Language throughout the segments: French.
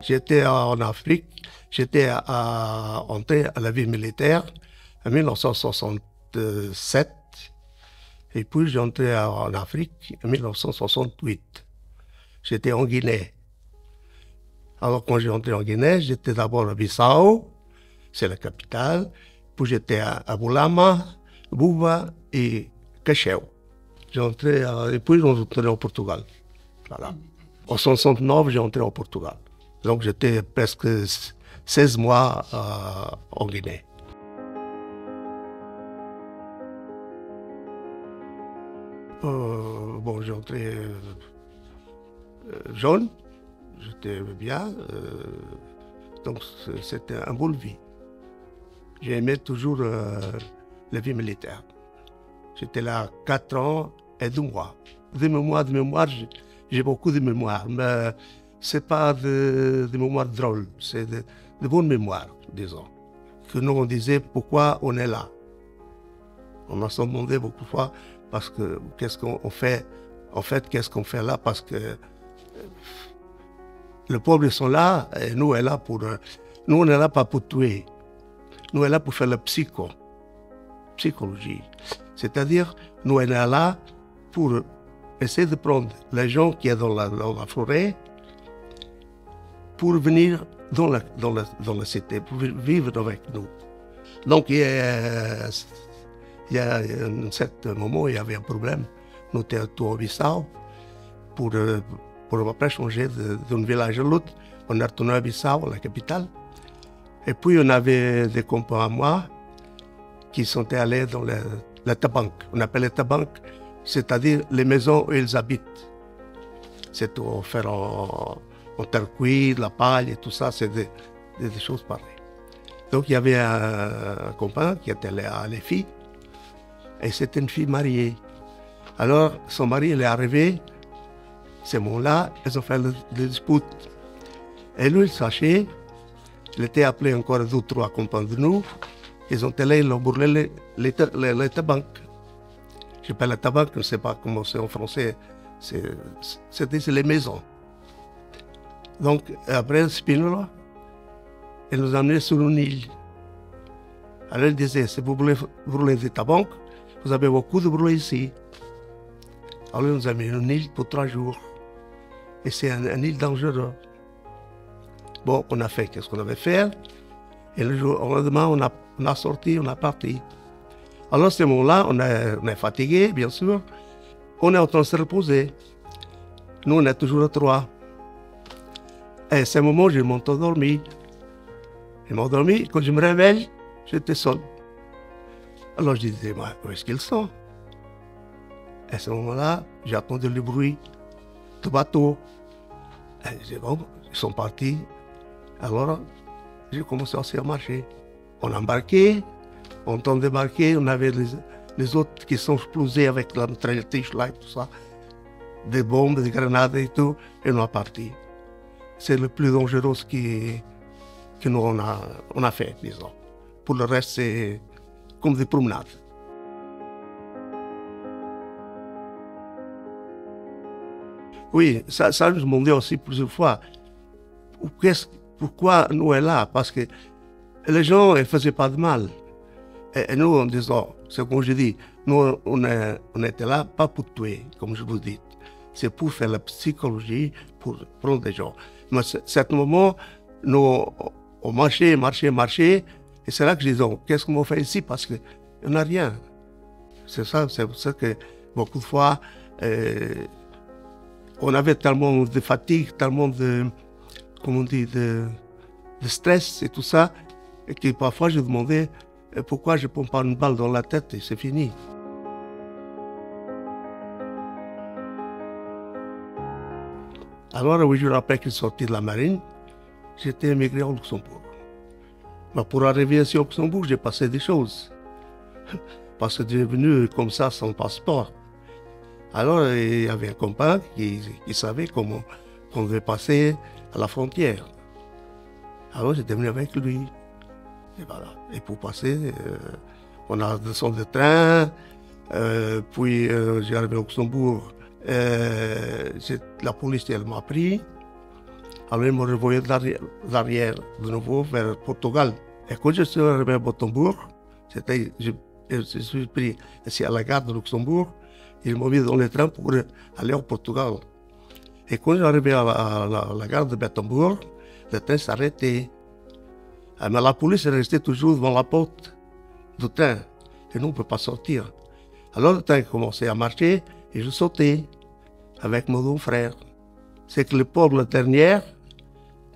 J'étais en Afrique, j'étais entré à la vie militaire en 1967 et puis j'ai entré en Afrique en 1968. J'étais en Guinée. Alors quand j'ai entré en Guinée, j'étais d'abord à Bissau, c'est la capitale, puis j'étais à Boulama, Bouba et Cacheu. J'ai entré et puis j'ai entré au Portugal. Voilà. En 69, j'ai entré au Portugal. Donc j'étais presque 16 mois en Guinée. Bon, j'ai entré jeune, j'étais bien, donc c'était un beau vie. J'ai aimé toujours la vie militaire. J'étais là 4 ans et 2 mois. De mémoire, j'ai beaucoup de mémoire, mais c'est pas de mémoire drôle, c'est de bonne mémoire, disons. Que nous, on disait pourquoi on est là. On m'a demandé beaucoup de fois parce que qu'est-ce qu'on fait, en fait, qu'est-ce qu'on fait là, parce que les pauvres sont là et nous, on est là pour. Nous, on est là pas pour tuer. Nous, on est là pour faire la psychologie. C'est-à-dire, nous, on est là pour essayer de prendre les gens qui sont dans la forêt pour venir dans la cité, pour vivre avec nous. Donc, il y a un certain moment, il y avait un problème. Nous étions à Bissau pour après changer d'un village à l'autre. On est retourné à Bissau, la capitale. Et puis, on avait des compagnons à moi qui sont allés dans la tabanque. On appelle la tabanque, c'est-à-dire les maisons où ils habitent. C'est tout faire en terre cuite, la paille et tout ça, c'est des choses pareilles. Donc, il y avait un compagnon qui était allé à les filles, et c'était une fille mariée. Alors, son mari, il est arrivé, ces moments-là, ils ont fait le dispute. Et lui, il sachait, il était appelé encore 2 ou 3 compagnons de nous, ils ont allé, ils ont brûlé les tabanques. Je parle de tabac, je ne sais pas comment c'est en français, c'est les maisons. Donc, après Spinola, il nous a amenés sur une île. Alors, il disait, si vous voulez brûler des tabacs, vous avez beaucoup de brûler ici. Alors, il nous a mis une île pour 3 jours. Et c'est une île dangereuse. Bon, on a fait ce qu'on avait fait. Et le lendemain, on a sorti, on a parti. Alors, à ce moment-là, on est fatigué, bien sûr. On est en train de se reposer. Nous, on est toujours à 3. Et à ce moment, je m'endormi. Je m'endormi. Quand je me réveille, j'étais seul. Alors, je disais, où est-ce qu'ils sont? À ce moment-là, j'ai entendu le bruit de bateau. Et je dis, bon, ils sont partis. Alors, j'ai commencé aussi à marcher. On a embarqué. En temps de débarquer, on avait les autres qui sont explosés avec la mitrailleuse là et tout ça. Des bombes, des grenades et tout. Et on est parti. C'est le plus dangereux que nous on a fait, disons. Pour le reste, c'est comme des promenades. Oui, ça je me demandais aussi plusieurs fois. Pourquoi nous sommes là? Parce que les gens ne faisaient pas de mal. Et nous, en disant, c'est comme je dis, nous, on était là pas pour tuer, comme je vous dis. C'est pour faire la psychologie, pour prendre des gens. Mais à ce moment, nous, on marchait, et c'est là que je disais, qu'est-ce qu'on fait ici? Parce qu'il n'y a rien. C'est pour ça que beaucoup de fois, on avait tellement de fatigue, tellement de, comment on dit, de stress et tout ça, et que parfois je demandais pourquoi je ne prends pas une balle dans la tête et c'est fini. Alors, 8 jours après qu'il sortit de la marine, j'étais émigré au Luxembourg. Mais pour arriver ici au Luxembourg, j'ai passé des choses. Parce que j'ai venu comme ça sans passeport. Alors, il y avait un compagnon qui savait comment on devait passer à la frontière. Alors, j'étais venu avec lui. Et voilà. Et pour passer, on a descendu de train, puis j'ai arrivé au Luxembourg, la police elle m'a pris, Alors ils m'ont renvoyé d'arrière, de nouveau vers Portugal. Et quand je suis arrivé à Botembourg, je suis pris ici à la gare de Luxembourg, ils m'ont mis dans le train pour aller au Portugal. Et quand j'arrivais à la gare de Botembourg, le train s'arrêtait. Mais la police est restée toujours devant la porte du train. Et nous, on ne peut pas sortir. Alors le train commençait à marcher et je sautais avec mon deux frères. C'est que le pauvre, la dernière,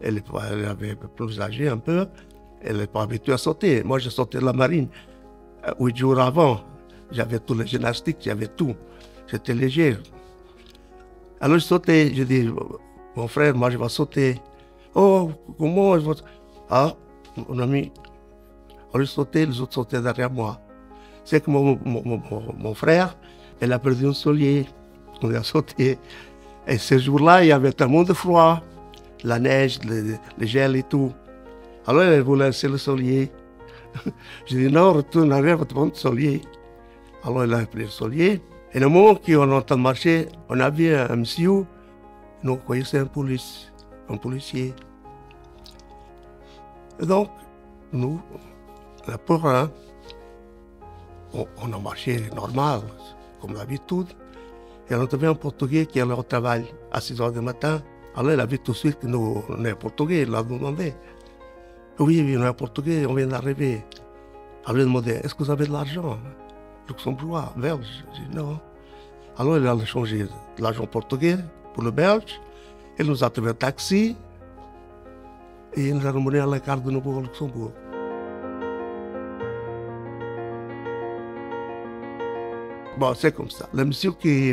elle avait plus âgée un peu, elle n'est pas habituée à sauter. Moi, je sautais de la marine 8 jours avant. J'avais tous les gymnastiques, j'avais tout. J'étais léger. Alors je sautais, je dis, mon frère, moi je vais sauter. Oh, comment je vais... Ah, mon ami, alors je sautais, les autres sautaient derrière moi. C'est que mon frère, elle a perdu un soulier. On a sauté. Et ce jour-là, il y avait tellement de froid, la neige, le gel et tout. Alors elle voulait laisser le soulier. J'ai dit non, retourne arrière, va te prendre le soulier. Alors elle a pris le soulier. Et le moment qu'on est en train de marcher, on a vu un monsieur, nous croyons que c'est un policier. Et donc, nous, la pauvre, hein, on a marché normal, comme d'habitude. Et on a trouvé un Portugais qui allait au travail à 6 h du matin. Alors il a vu tout de suite que nous, on est Portugais, il l'a demandé. Oui, on est Portugais, on vient d'arriver. Alors il a demandé, est-ce que vous avez de l'argent luxembourgeois, belge? J'ai dit non. Alors il a changé de l'argent portugais pour le belge. Il nous a trouvé un taxi et il nous a ramené à la gare de nouveau au Luxembourg. Bon, c'est comme ça. Le monsieur qui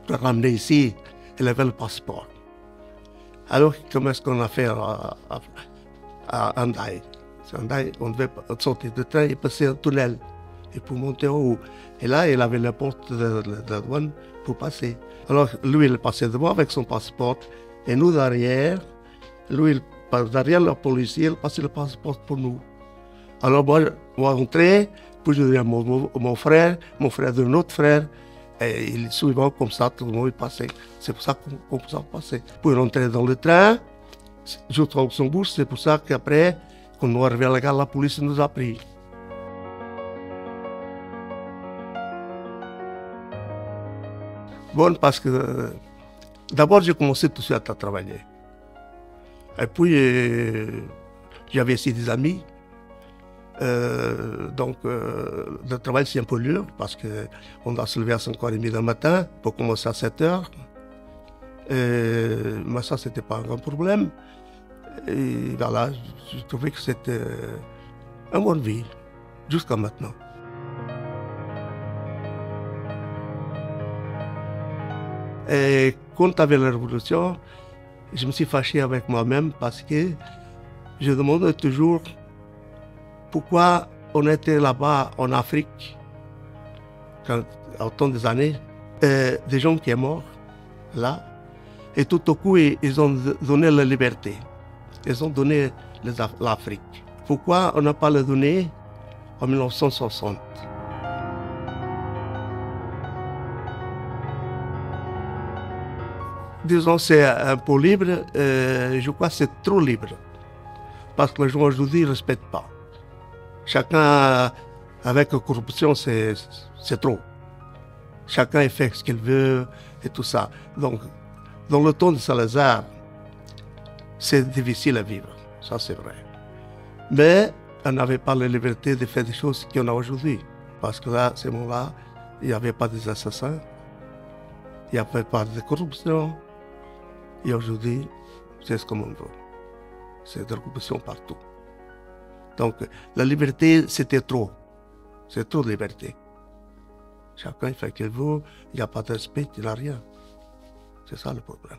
l'a ramené ici, il avait le passeport. Alors, comment est-ce qu'on a fait à Hendaye? Hendaye, on devait sortir du train et passer un tunnel. Et pour monter en haut. Et là, il avait la porte de la douane pour passer. Alors, lui, il passait devant avec son passeport. Et nous, derrière, lui, derrière le policier, il passait le passeport pour nous. Alors, moi, rentrais, puis je dis à mon frère de notre frère, et il suivant comme ça, tout le monde passait. C'est pour ça qu'on peut passer. Puis rentrer dans le train, jusqu'au Luxembourg, c'est pour ça qu'après, quand on est arrivé à la gare, la police nous a pris. Bon, parce que d'abord, j'ai commencé tout de suite à travailler. Et puis, j'avais aussi des amis. Donc, le travail, c'est un peu dur parce qu'on doit se lever à 5h30 du matin pour commencer à 7h. Mais ça, c'était pas un grand problème. Et voilà, je trouvais que c'était une bonne vie, jusqu'à maintenant. Et quand il y avait la révolution, je me suis fâché avec moi-même parce que je demandais toujours pourquoi on était là-bas en Afrique, autant des années, des gens qui sont morts là, et tout au coup, ils ont donné la liberté. Ils ont donné l'Afrique. Pourquoi on n'a pas le donné en 1960? Disons, c'est un peu libre, je crois que c'est trop libre. Parce que les gens aujourd'hui ne respectent pas. Chacun, avec la corruption, c'est trop. Chacun fait ce qu'il veut et tout ça. Donc, dans le temps de Salazar, c'est difficile à vivre, ça c'est vrai. Mais on n'avait pas la liberté de faire des choses qu'on a aujourd'hui. Parce que là, à ce moment-là, il n'y avait pas des assassins, il n'y avait pas de corruption. Et aujourd'hui, c'est ce qu'on veut. C'est de la corruption partout. Donc, la liberté, c'était trop. C'est trop de liberté. Chacun fait ce qu'il veut, il n'y a pas de respect, il n'y a rien. C'est ça le problème.